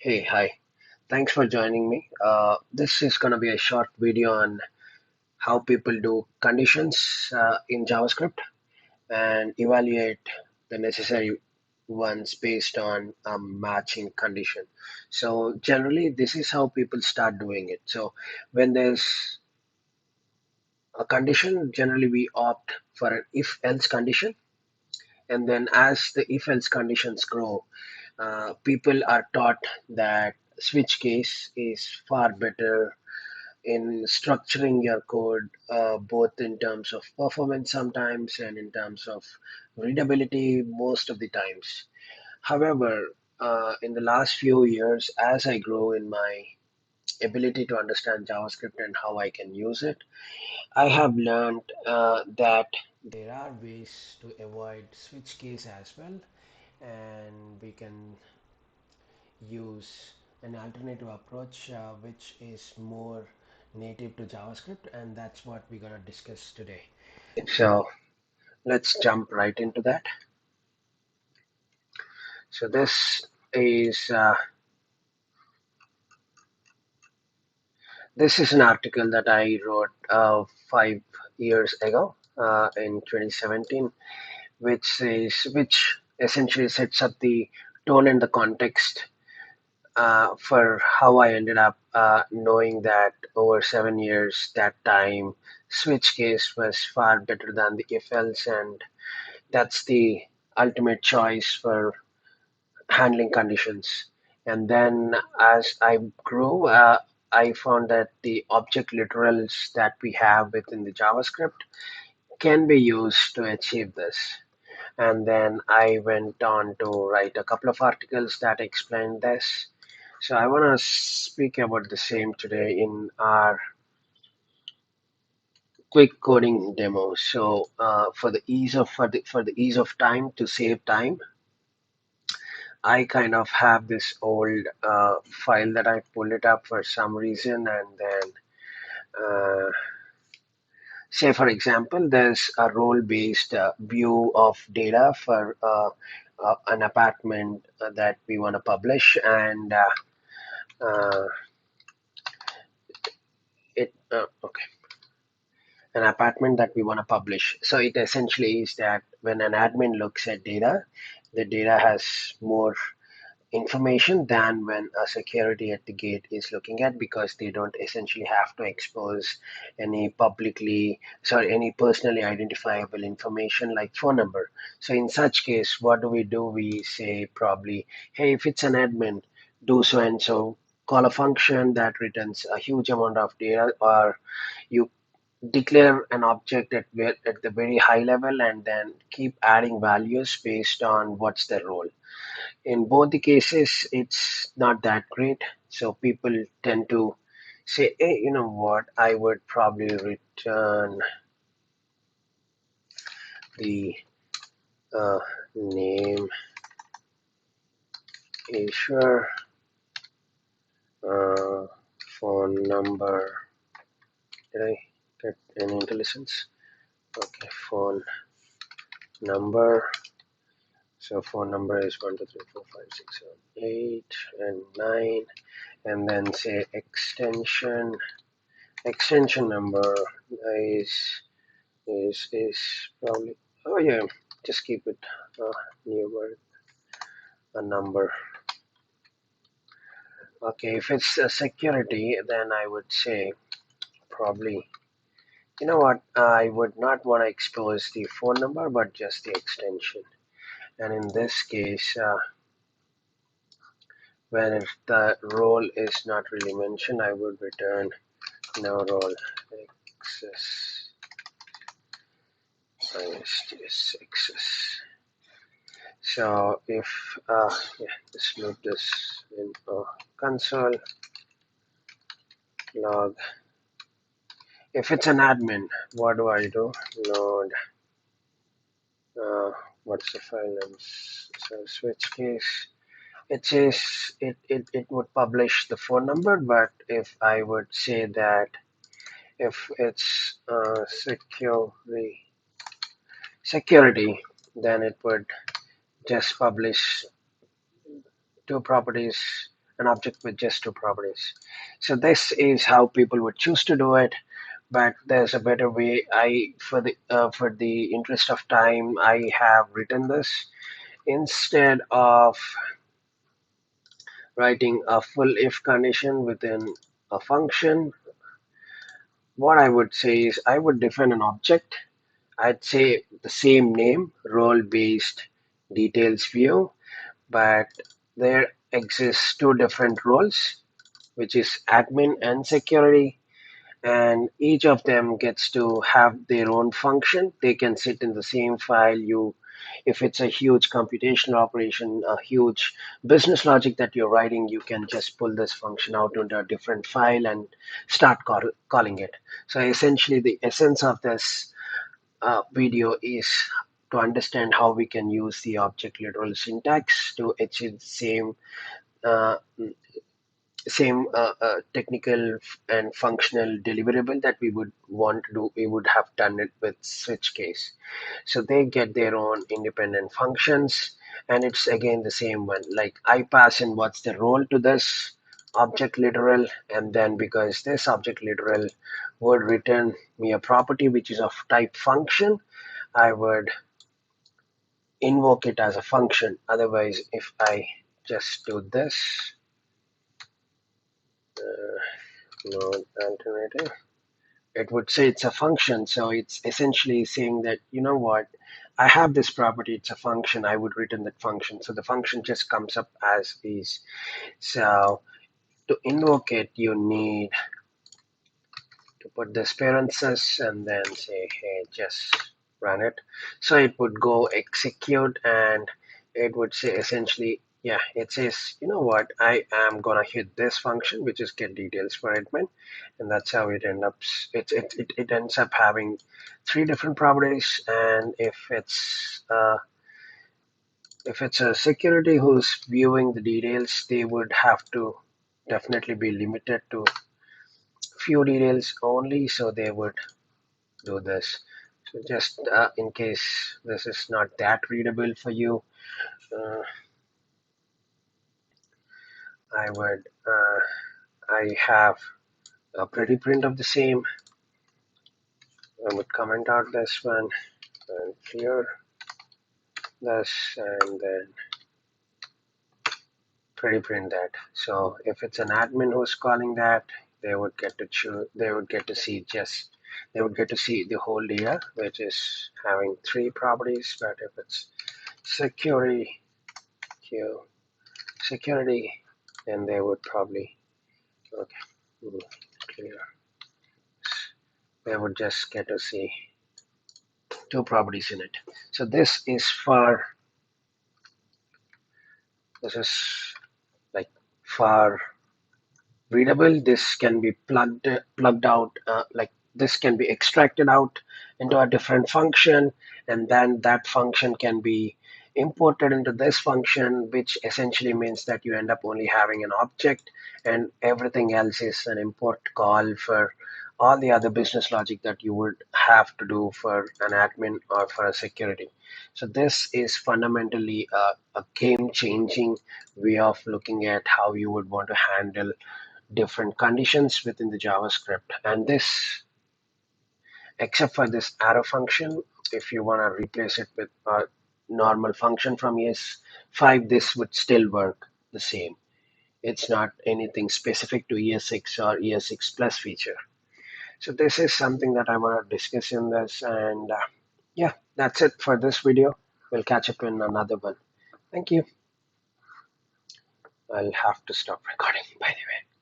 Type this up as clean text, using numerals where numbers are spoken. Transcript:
Hey, hi. Thanks for joining me. This is going to be a short video on how people do conditions in JavaScript and evaluate the necessary ones based on a matching condition. So, generally, this is how people start doing it. So, when there's a condition, generally we opt for an if else condition. And then, as the if else conditions grow, people are taught that switch case is far better in structuring your code, both in terms of performance sometimes and in terms of readability most of the times. However, in the last few years, as I grow in my ability to understand JavaScript and how I can use it, I have learned that there are ways to avoid switch case as well, and we can use an alternative approach which is more native to JavaScript, and that's what we're going to discuss today. So let's jump right into that. So is uh, this is an article that I wrote 5 years ago in 2017, which essentially sets up the tone and the context for how I ended up knowing that over 7 years, that time switch case was far better than the if else, and that's the ultimate choice for handling conditions. And then as I grew, I found that the object literals that we have within the JavaScript can be used to achieve this. And then I went on to write a couple of articles that explain this. So I want to speak about the same today in our quick coding demo. So for the ease of time to save time, I kind of have this old file that I pulled it up for some reason, and then uh, say for example, there's a role-based view of data for an apartment that we want to publish, and uh, okay, an apartment that we want to publish. So it essentially is that when an admin looks at data, the data has more information than when a security at the gate is looking at, because they don't essentially have to expose any personally identifiable information like phone number. So in such case, what do? We say probably, hey, if it's an admin, do so and so, call a function that returns a huge amount of data, or you declare an object at the very high level and then keep adding values based on what's their role. In both the cases, it's not that great. So people tend to say, hey, you know what, I would probably return the name issuer, uh, phone number. Did I get any intelligence? Okay, phone number. So phone number is 1 2 3 4 5 6 7 8 and 9, and then say extension number is is probably, oh yeah, just keep it newer a number. Okay, if it's a security, then I would say probably, you know what, I would not want to expose the phone number but just the extension. And in this case, when if the role is not really mentioned, I would return no role access access. So if yeah, just loop this in console log. If it's an admin, what do I do? Node. Uh, what's the file name? So switch case. It says it would publish the phone number, but if I would say that if it's security, then it would just publish two properties, an object with just two properties. So this is how people would choose to do it, but there's a better way. For the interest of time, I have written this instead of writing a full if condition within a function. What I would say is I would define an object. I'd say the same name, role-based details view, but there exists two different roles, which is admin and security, and each of them gets to have their own function. They can sit in the same file. If it's a huge computational operation, a huge business logic that you're writing, you can just pull this function out into a different file and start calling it. So essentially, the essence of this video is to understand how we can use the object literal syntax to achieve the uh, same technical and functional deliverable that we would want to do. We would have done it with switch case. So they get their own independent functions, and it's again the same one. Like I pass in what's the role to this object literal, and then because this object literal would return me a property which is of type function, I would invoke it as a function. Otherwise, if I just do this, node alternative, it would say it's a function. So it's essentially saying that, you know what, I have this property, it's a function, I would return that function. So the function just comes up as is. So to invoke it, you need to put this parenthesis and then say, hey, just run it. So it would go execute, and it would say essentially, yeah, it says, you know what, I am gonna hit this function, which is get details for admin, and that's how it ends up. It ends up having three different properties, and if it's a security who's viewing the details, they would have to definitely be limited to few details only, so they would do this. So just in case this is not that readable for you, uh, I would I have a pretty print of the same. I would comment out this one and clear this, and then pretty print that. So if it's an admin who's calling that, they would get to choose. They would get to see just. They would get to see the whole data, which is having three properties. But if it's security, Q, security, then they would probably okay, clear. They would just get to see two properties in it. So this is like far readable. This can be plugged out, like this can be extracted out into a different function, and then that function can be imported into this function, which essentially means that you end up only having an object, and everything else is an import call for all the other business logic that you would have to do for an admin or for a security. So this is fundamentally a game-changing way of looking at how you would want to handle different conditions within the JavaScript. And this, except for this arrow function, if you want to replace it with a normal function from ES5, this would still work the same. It's not anything specific to ES6 or ES6 Plus feature. So this is something that I want to discuss in this. And yeah, that's it for this video. We'll catch up in another one. Thank you. I'll have to stop recording, by the way.